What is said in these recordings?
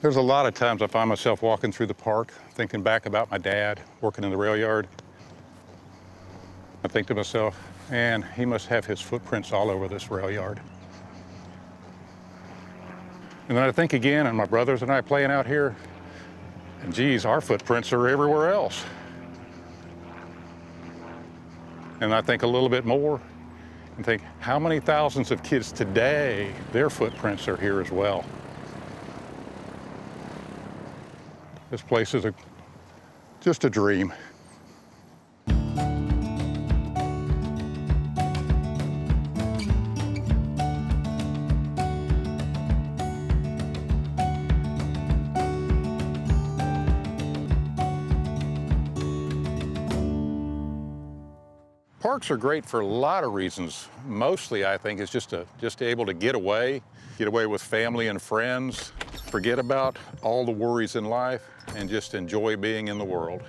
There's a lot of times I find myself walking through the park, thinking back about my dad working in the rail yard. I think to myself, man, he must have his footprints all over this rail yard. And then I think again, and my brothers and I playing out here, and geez, our footprints are everywhere else. And I think a little bit more and think, how many thousands of kids today, their footprints are here as well. This place is just a dream. Parks are great for a lot of reasons. Mostly, I think, is just able to get away with family and friends, forget about all the worries in life, and just enjoy being in the world.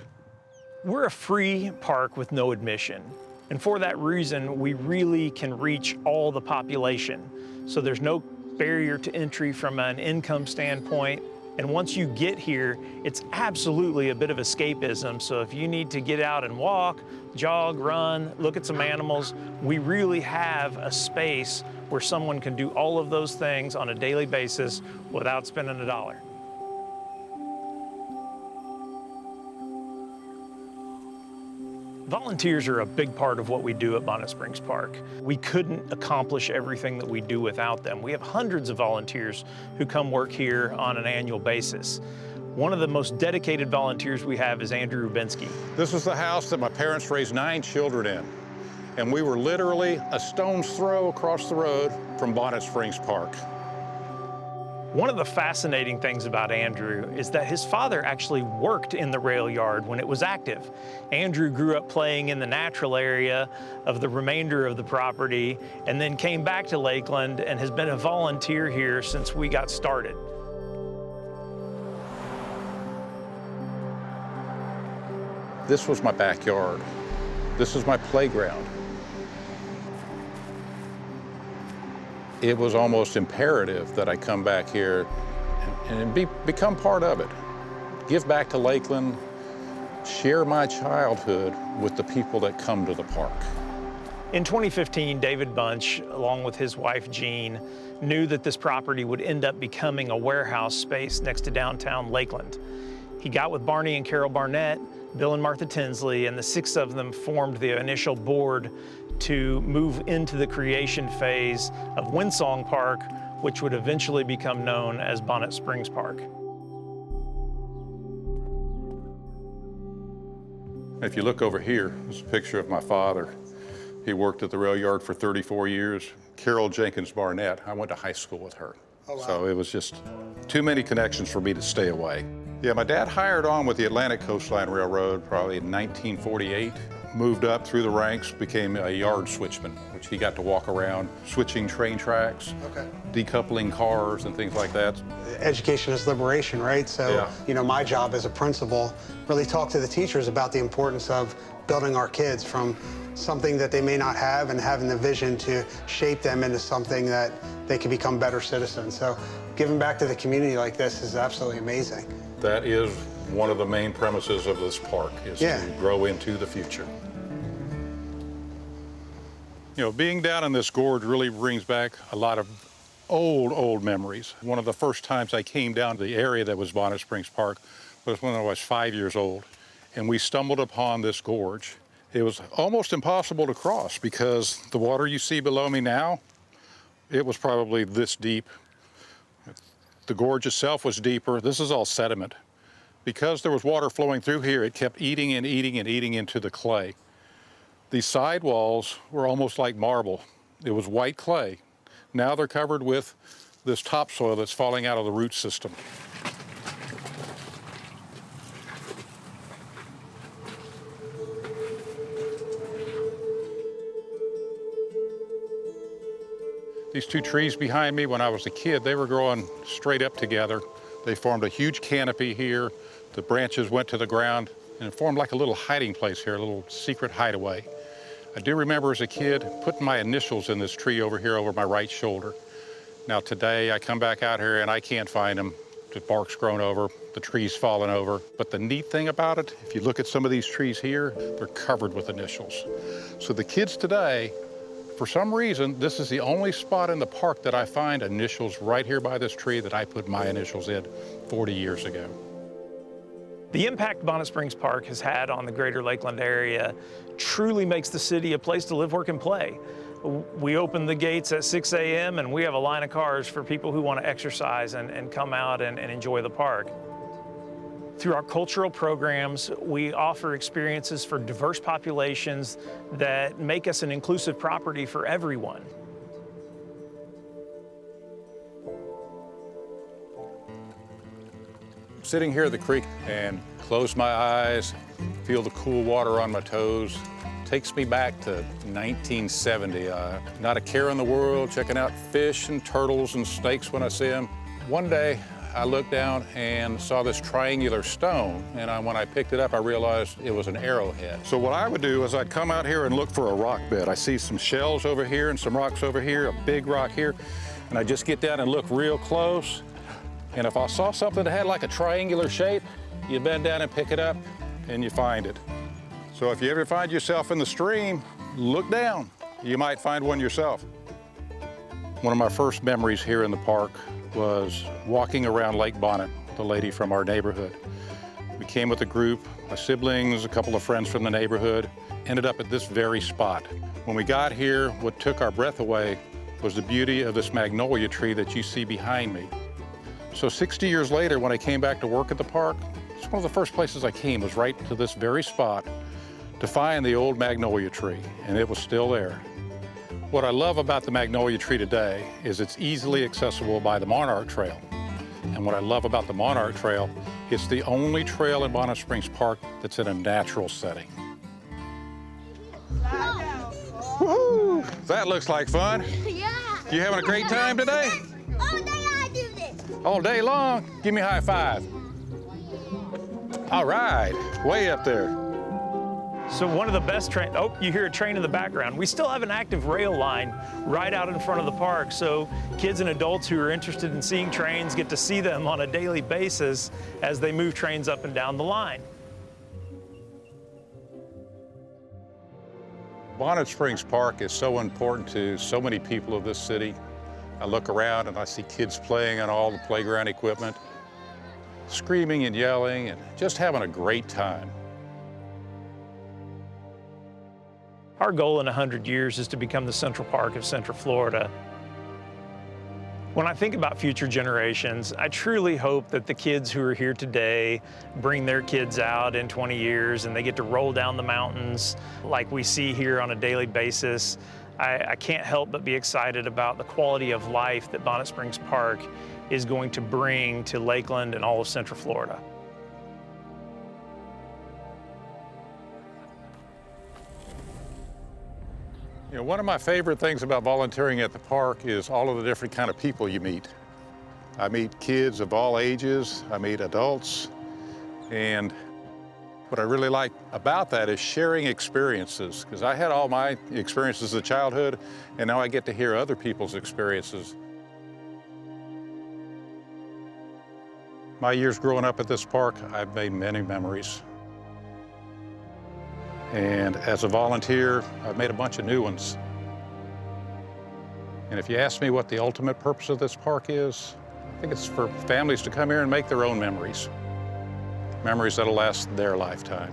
We're a free park with no admission. And for that reason, we really can reach all the population. So there's no barrier to entry from an income standpoint. And once you get here, it's absolutely a bit of escapism. So if you need to get out and walk, jog, run, look at some animals, we really have a space where someone can do all of those things on a daily basis without spending a dollar. Volunteers are a big part of what we do at Bonnet Springs Park. We couldn't accomplish everything that we do without them. We have hundreds of volunteers who come work here on an annual basis. One of the most dedicated volunteers we have is Andrew Rubinsky. This was the house that my parents raised 9 children in, and we were literally a stone's throw across the road from Bonnet Springs Park. One of the fascinating things about Andrew is that his father actually worked in the rail yard when it was active. Andrew grew up playing in the natural area of the remainder of the property and then came back to Lakeland and has been a volunteer here since we got started. This was my backyard. This was my playground. It was almost imperative that I come back here and become part of it. Give back to Lakeland, share my childhood with the people that come to the park. In 2015, David Bunch, along with his wife Jean, knew that this property would end up becoming a warehouse space next to downtown Lakeland. He got with Barney and Carol Bonnet, Bill and Martha Tinsley, and the 6 of them formed the initial board to move into the creation phase of Windsong Park, which would eventually become known as Bonnet Springs Park. If you look over here, there's a picture of my father. He worked at the rail yard for 34 years. Carol Jenkins Barnett, I went to high school with her. Oh, wow. So it was just too many connections for me to stay away. Yeah, my dad hired on with the Atlantic Coastline Railroad probably in 1948. Moved up through the ranks, became a yard switchman, which he got to walk around, switching train tracks, decoupling cars and things like that. Education is liberation, right? So, yeah. You know, my job as a principal, really talk to the teachers about the importance of building our kids from something that they may not have and having the vision to shape them into something that they can become better citizens. So giving back to the community like this is absolutely amazing. That is one of the main premises of this park, is to grow into the future. You know, being down in this gorge really brings back a lot of old memories. One of the first times I came down to the area that was Bonnet Springs Park was when I was 5 years old, and we stumbled upon this gorge. It was almost impossible to cross because the water you see below me now, it was probably this deep. The gorge itself was deeper. This is all sediment. Because there was water flowing through here, it kept eating and eating and eating into the clay. These side walls were almost like marble. It was white clay. Now they're covered with this topsoil that's falling out of the root system. These 2 trees behind me, when I was a kid, they were growing straight up together. They formed a huge canopy here. The branches went to the ground, and it formed like a little hiding place here, a little secret hideaway. I do remember as a kid putting my initials in this tree over here over my right shoulder. Now today I come back out here and I can't find them The bark's grown over, the tree's fallen over. But the neat thing about it, if you look at some of these trees here, they're covered with initials. So the kids today, for some reason, this is the only spot in the park that I find initials right here by this tree that I put my initials in 40 years ago. The impact Bonnet Springs Park has had on the greater Lakeland area truly makes the city a place to live, work, and play. We open the gates at 6 a.m. and we have a line of cars for people who want to exercise and come out and enjoy the park. Through our cultural programs, we offer experiences for diverse populations that make us an inclusive property for everyone. Sitting here at the creek and close my eyes, feel the cool water on my toes, takes me back to 1970. Not a care in the world, checking out fish and turtles and snakes when I see them. One day, I looked down and saw this triangular stone, and when I picked it up, I realized it was an arrowhead. So what I would do is I'd come out here and look for a rock bed. I see some shells over here and some rocks over here, a big rock here, and I just get down and look real close. And if I saw something that had like a triangular shape, you bend down and pick it up, and you find it. So if you ever find yourself in the stream, look down. You might find one yourself. One of my first memories here in the park was walking around Lake Bonnet, the lady from our neighborhood. We came with a group, my siblings, a couple of friends from the neighborhood, ended up at this very spot. When we got here, what took our breath away was the beauty of this magnolia tree that you see behind me. So 60 years later, when I came back to work at the park, it's one of the first places I came was right to this very spot to find the old magnolia tree, and it was still there. What I love about the magnolia tree today is it's easily accessible by the Monarch Trail. And what I love about the Monarch Trail, it's the only trail in Bonnet Springs Park that's in a natural setting. Woo-hoo! That looks like fun. Yeah. You having a great time today? All day I do this. All day long? Give me a high five. All right, way up there. So one of the best you hear a train in the background. We still have an active rail line right out in front of the park, so kids and adults who are interested in seeing trains get to see them on a daily basis as they move trains up and down the line. Bonnet Springs Park is so important to so many people of this city. I look around and I see kids playing on all the playground equipment, screaming and yelling and just having a great time. Our goal in 100 years is to become the Central Park of Central Florida. When I think about future generations, I truly hope that the kids who are here today bring their kids out in 20 years and they get to roll down the mountains like we see here on a daily basis. I can't help but be excited about the quality of life that Bonnet Springs Park is going to bring to Lakeland and all of Central Florida. You know, one of my favorite things about volunteering at the park is all of the different kind of people you meet. I meet kids of all ages, I meet adults, and what I really like about that is sharing experiences, because I had all my experiences as a childhood, and now I get to hear other people's experiences. My years growing up at this park, I've made many memories. And as a volunteer, I've made a bunch of new ones. And if you ask me what the ultimate purpose of this park is, I think it's for families to come here and make their own memories. Memories that'll last their lifetime.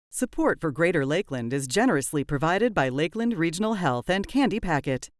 Support for Greater Lakeland is generously provided by Lakeland Regional Health and Candy Packet.